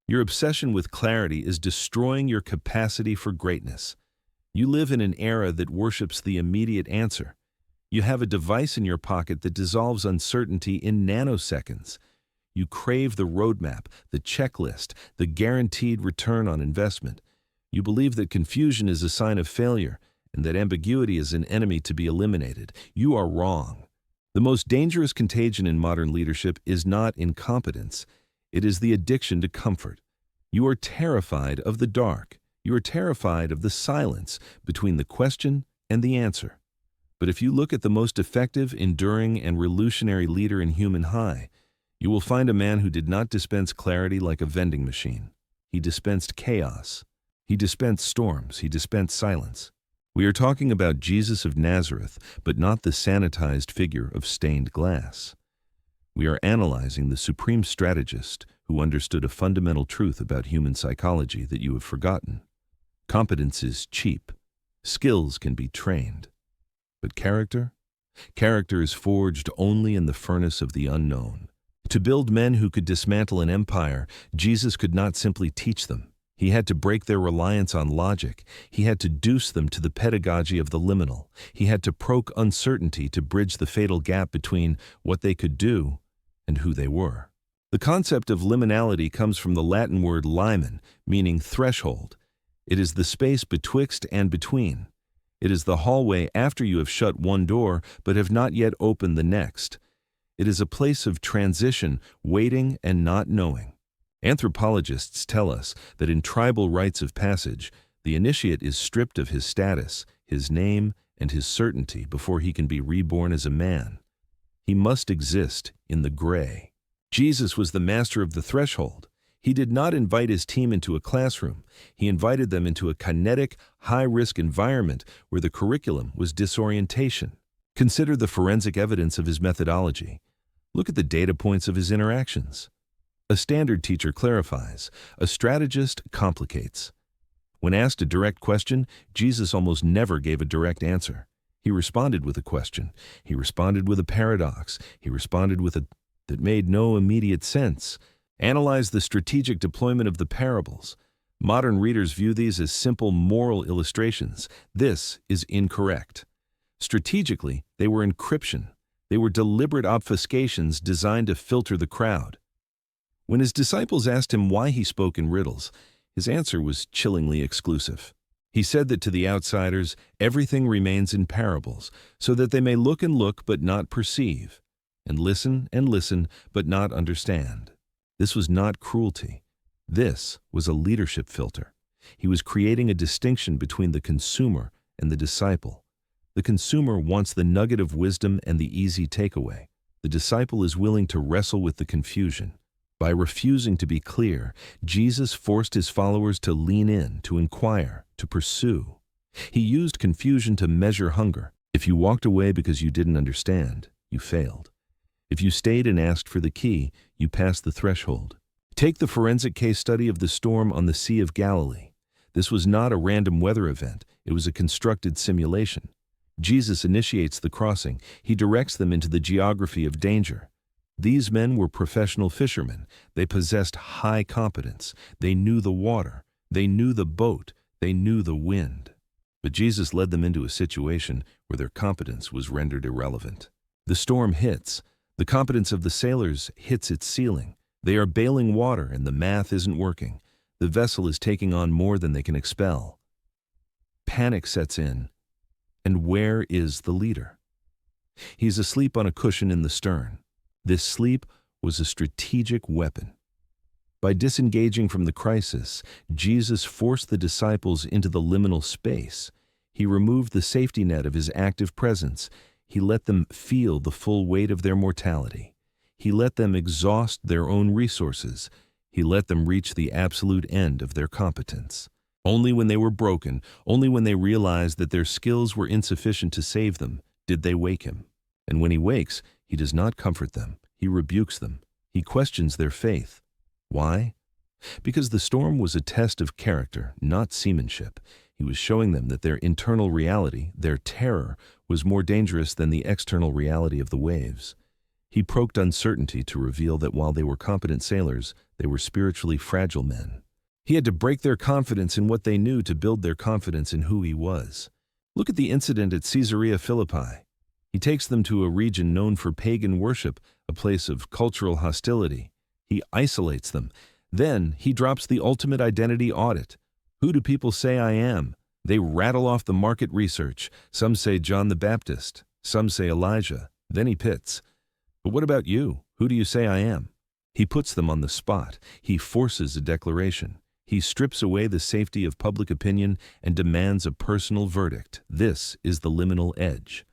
Your obsession with clarity is destroying your capacity for greatness. You live in an era that worships the immediate answer. You have a device in your pocket that dissolves uncertainty in nanoseconds. You crave the roadmap, the checklist, the guaranteed return on investment. You believe that confusion is a sign of failure and that ambiguity is an enemy to be eliminated. You are wrong. The most dangerous contagion in modern leadership is not incompetence. It is the addiction to comfort. You are terrified of the dark. You are terrified of the silence between the question and the answer. But if you look at the most effective, enduring, and revolutionary leader in human high, you will find a man who did not dispense clarity like a vending machine. He dispensed chaos. He dispensed storms. He dispensed silence. We are talking about Jesus of Nazareth, but not the sanitized figure of stained glass. We are analyzing the supreme strategist who understood a fundamental truth about human psychology that you have forgotten. Competence is cheap. Skills can be trained. But character? Character is forged only in the furnace of the unknown. To build men who could dismantle an empire, Jesus could not simply teach them. He had to break their reliance on logic. He had to deuce them to the pedagogy of the liminal. He had to provoke uncertainty to bridge the fatal gap between what they could do and who they were. The concept of liminality comes from the Latin word limen, meaning threshold. It is the space betwixt and between. It is the hallway after you have shut one door but have not yet opened the next. It is a place of transition, waiting and not knowing. Anthropologists tell us that in tribal rites of passage, the initiate is stripped of his status, his name, and his certainty before he can be reborn as a man. He must exist in the gray. Jesus was the master of the threshold. He did not invite his team into a classroom. He invited them into a kinetic, high-risk environment where the curriculum was disorientation. Consider the forensic evidence of his methodology. Look at the data points of his interactions. A standard teacher clarifies. A strategist complicates. When asked a direct question, Jesus almost never gave a direct answer. He responded with a question. He responded with a paradox. He responded with a that made no immediate sense. Analyze the strategic deployment of the parables. Modern readers view these as simple moral illustrations. This is incorrect. Strategically, they were encryption. They were deliberate obfuscations designed to filter the crowd. When his disciples asked him why he spoke in riddles, his answer was chillingly exclusive. He said that to the outsiders, everything remains in parables, so that they may look and look but not perceive, and listen, but not understand. This was not cruelty. This was a leadership filter. He was creating a distinction between the consumer and the disciple. The consumer wants the nugget of wisdom and the easy takeaway. The disciple is willing to wrestle with the confusion. By refusing to be clear, Jesus forced his followers to lean in, to inquire, to pursue. He used confusion to measure hunger. If you walked away because you didn't understand, you failed. If you stayed and asked for the key, you passed the threshold. Take the forensic case study of the storm on the Sea of Galilee. This was not a random weather event. It was a constructed simulation. Jesus initiates the crossing. He directs them into the geography of danger. These men were professional fishermen. They possessed high competence. They knew the water. They knew the boat. They knew the wind. But Jesus led them into a situation where their competence was rendered irrelevant. The storm hits. The competence of the sailors hits its ceiling. They are bailing water and the math isn't working. The vessel is taking on more than they can expel. Panic sets in. And where is the leader? He's asleep on a cushion in the stern. This sleep was a strategic weapon. By disengaging from the crisis, Jesus forced the disciples into the liminal space. He removed the safety net of his active presence. He let them feel the full weight of their mortality. He let them exhaust their own resources. He let them reach the absolute end of their competence. Only when they were broken, only when they realized that their skills were insufficient to save them, did they wake him. And when he wakes, he does not comfort them. He rebukes them. He questions their faith. Why? Because the storm was a test of character, not seamanship. He was showing them that their internal reality, their terror, was more dangerous than the external reality of the waves. He provoked uncertainty to reveal that while they were competent sailors, They were spiritually fragile men. He had to break their confidence in what they knew to build their confidence in who he was. Look at the incident at Caesarea Philippi. He takes them to a region known for pagan worship, a place of cultural hostility. He isolates them. Then he drops the ultimate identity audit. Who do people say I am? They rattle off the market research. Some say John the Baptist. Some say Elijah. Then he pits. But what about you? Who do you say I am? He puts them on the spot. He forces a declaration. He strips away the safety of public opinion and demands a personal verdict. This is the liminal edge.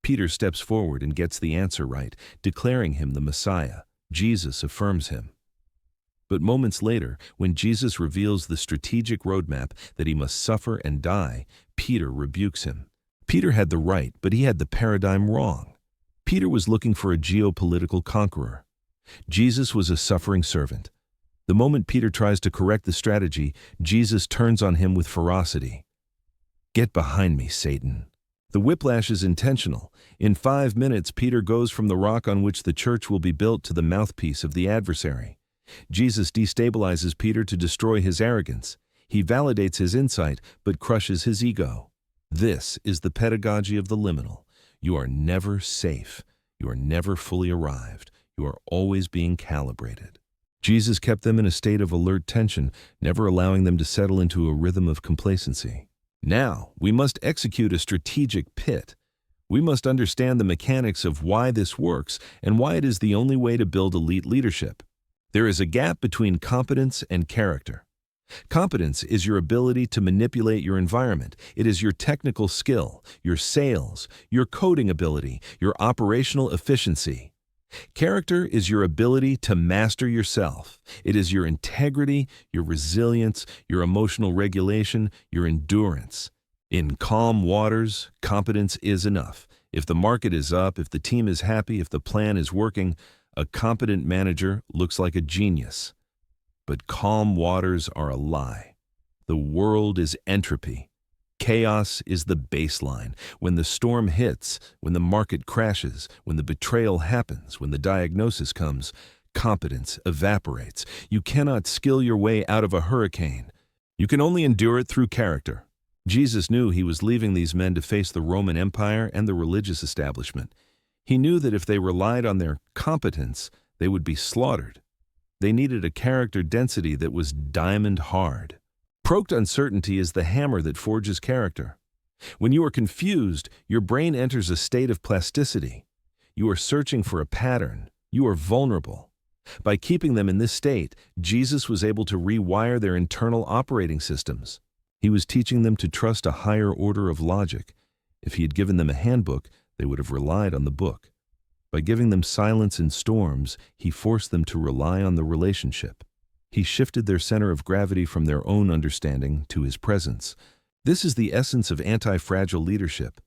Peter steps forward and gets the answer right, declaring him the Messiah. Jesus affirms him. But moments later, when Jesus reveals the strategic roadmap that he must suffer and die, Peter rebukes him. Peter had the right, but he had the paradigm wrong. Peter was looking for a geopolitical conqueror. Jesus was a suffering servant. The moment Peter tries to correct the strategy, Jesus turns on him with ferocity. Get behind me, Satan. The whiplash is intentional. In 5 minutes, Peter goes from the rock on which the church will be built to the mouthpiece of the adversary. Jesus destabilizes Peter to destroy his arrogance. He validates his insight, but crushes his ego. This is the pedagogy of the liminal. You are never safe. You are never fully arrived. You are always being calibrated. Jesus kept them in a state of alert tension, never allowing them to settle into a rhythm of complacency. Now, we must execute a strategic pit. We must understand the mechanics of why this works and why it is the only way to build elite leadership. There is a gap between competence and character. Competence is your ability to manipulate your environment. It is your technical skill, your sales, your coding ability, your operational efficiency. Character is your ability to master yourself. It is your integrity, your resilience, your emotional regulation, your endurance. In calm waters, competence is enough. If the market is up, if the team is happy, if the plan is working, a competent manager looks like a genius. But calm waters are a lie. The world is entropy. Chaos is the baseline. When the storm hits, when the market crashes, when the betrayal happens, when the diagnosis comes, competence evaporates. You cannot skill your way out of a hurricane. You can only endure it through character. Jesus knew he was leaving these men to face the Roman Empire and the religious establishment. He knew that if they relied on their competence, they would be slaughtered. They needed a character density that was diamond hard. Provoked uncertainty is the hammer that forges character. When you are confused, your brain enters a state of plasticity. You are searching for a pattern. You are vulnerable. By keeping them in this state, Jesus was able to rewire their internal operating systems. He was teaching them to trust a higher order of logic. If he had given them a handbook, they would have relied on the book. By giving them silence in storms, he forced them to rely on the relationship. He shifted their center of gravity from their own understanding to his presence. This is the essence of anti-fragile leadership.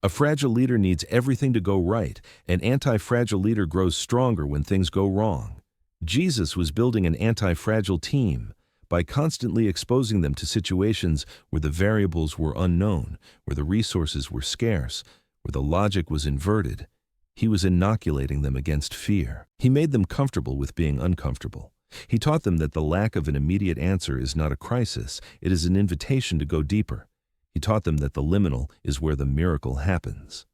A fragile leader needs everything to go right. An anti-fragile leader grows stronger when things go wrong. Jesus was building an anti-fragile team by constantly exposing them to situations where the variables were unknown, where the resources were scarce, where the logic was inverted. He was inoculating them against fear. He made them comfortable with being uncomfortable. He taught them that the lack of an immediate answer is not a crisis, it is an invitation to go deeper. He taught them that the liminal is where the miracle happens.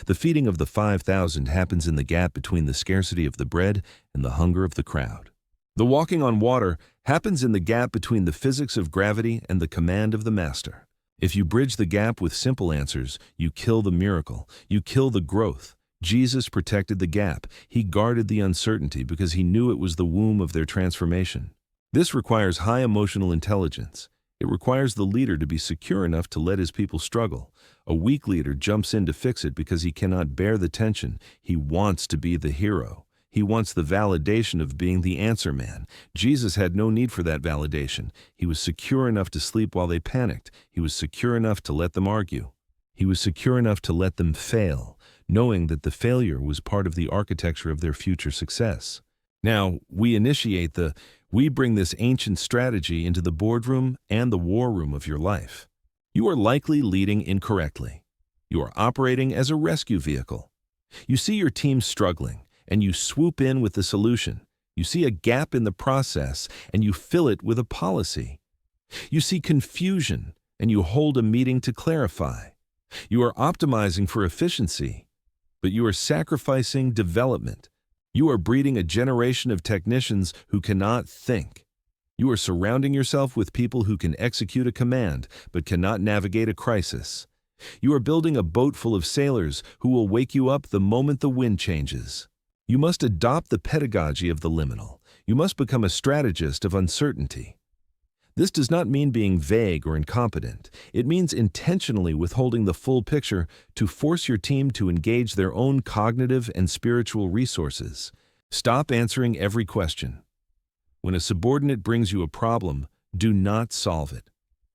The feeding of the 5,000 happens in the gap between the scarcity of the bread and the hunger of the crowd. The walking on water happens in the gap between the physics of gravity and the command of the master. If you bridge the gap with simple answers, you kill the miracle, you kill the growth. Jesus protected the gap. He guarded the uncertainty because he knew it was the womb of their transformation. This requires high emotional intelligence. It requires the leader to be secure enough to let his people struggle. A weak leader jumps in to fix it because he cannot bear the tension. He wants to be the hero. He wants the validation of being the answer man. Jesus had no need for that validation. He was secure enough to sleep while they panicked. He was secure enough to let them argue. He was secure enough to let them fail, knowing that the failure was part of the architecture of their future success. Now, we bring this ancient strategy into the boardroom and the war room of your life. You are likely leading incorrectly. You are operating as a rescue vehicle. You see your team struggling, and you swoop in with the solution. You see a gap in the process, and you fill it with a policy. You see confusion, and you hold a meeting to clarify. You are optimizing for efficiency, but you are sacrificing development. You are breeding a generation of technicians who cannot think. You are surrounding yourself with people who can execute a command but cannot navigate a crisis. You are building a boat full of sailors who will wake you up the moment the wind changes. You must adopt the pedagogy of the liminal. You must become a strategist of uncertainty. This does not mean being vague or incompetent. It means intentionally withholding the full picture to force your team to engage their own cognitive and spiritual resources. Stop answering every question. When a subordinate brings you a problem, do not solve it.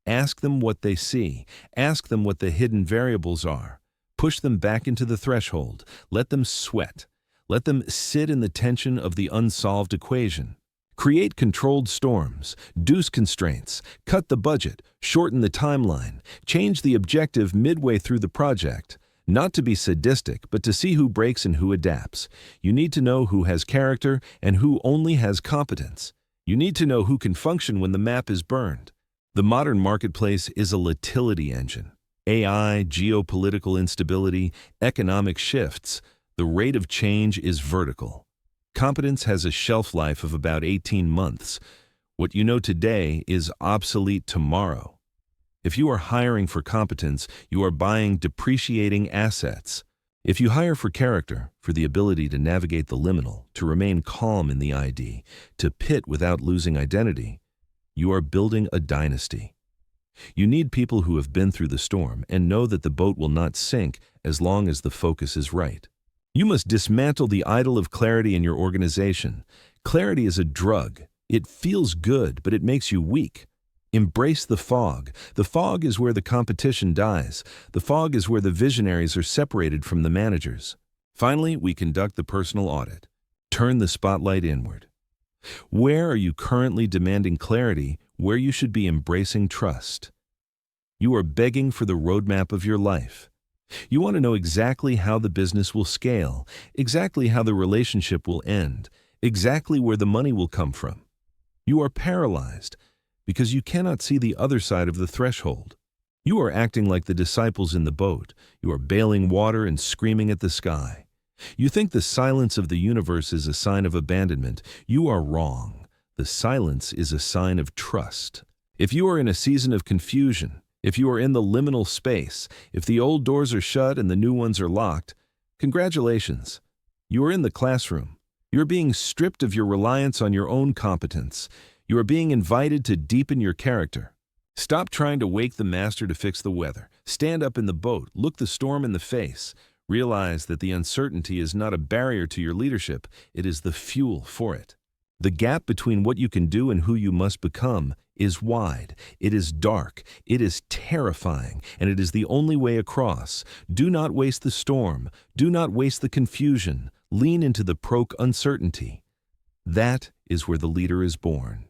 Ask them what they see. Ask them what the hidden variables are. Push them back into the threshold. Let them sweat. Let them sit in the tension of the unsolved equation. Create controlled storms, deuce constraints, cut the budget, shorten the timeline, change the objective midway through the project. Not to be sadistic, but to see who breaks and who adapts. You need to know who has character and who only has competence. You need to know who can function when the map is burned. The modern marketplace is a latility engine. AI, geopolitical instability, economic shifts. The rate of change is vertical. Competence has a shelf life of about 18 months. What you know today is obsolete tomorrow. If you are hiring for competence, you are buying depreciating assets. If you hire for character, for the ability to navigate the liminal, to remain calm in the ID, to pit without losing identity, you are building a dynasty. You need people who have been through the storm and know that the boat will not sink as long as the focus is right. You must dismantle the idol of clarity in your organization. Clarity is a drug. It feels good, but it makes you weak. Embrace the fog. The fog is where the competition dies. The fog is where the visionaries are separated from the managers. Finally, we conduct the personal audit. Turn the spotlight inward. Where are you currently demanding clarity where you should be embracing trust? You are begging for the roadmap of your life. You want to know exactly how the business will scale, exactly how the relationship will end, exactly where the money will come from. You are paralyzed because you cannot see the other side of the threshold. You are acting like the disciples in the boat. You are bailing water and screaming at the sky. You think the silence of the universe is a sign of abandonment. You are wrong. The silence is a sign of trust. If you are in a season of confusion, if you are in the liminal space, if the old doors are shut and the new ones are locked, congratulations. You are in the classroom. You are being stripped of your reliance on your own competence. You are being invited to deepen your character. Stop trying to wake the master to fix the weather. Stand up in the boat. Look the storm in the face. Realize that the uncertainty is not a barrier to your leadership. It is the fuel for it. The gap between what you can do and who you must become is wide. It is dark. It is terrifying. And it is the only way across. Do not waste the storm. Do not waste the confusion. Lean into the provoked uncertainty. That is where the leader is born.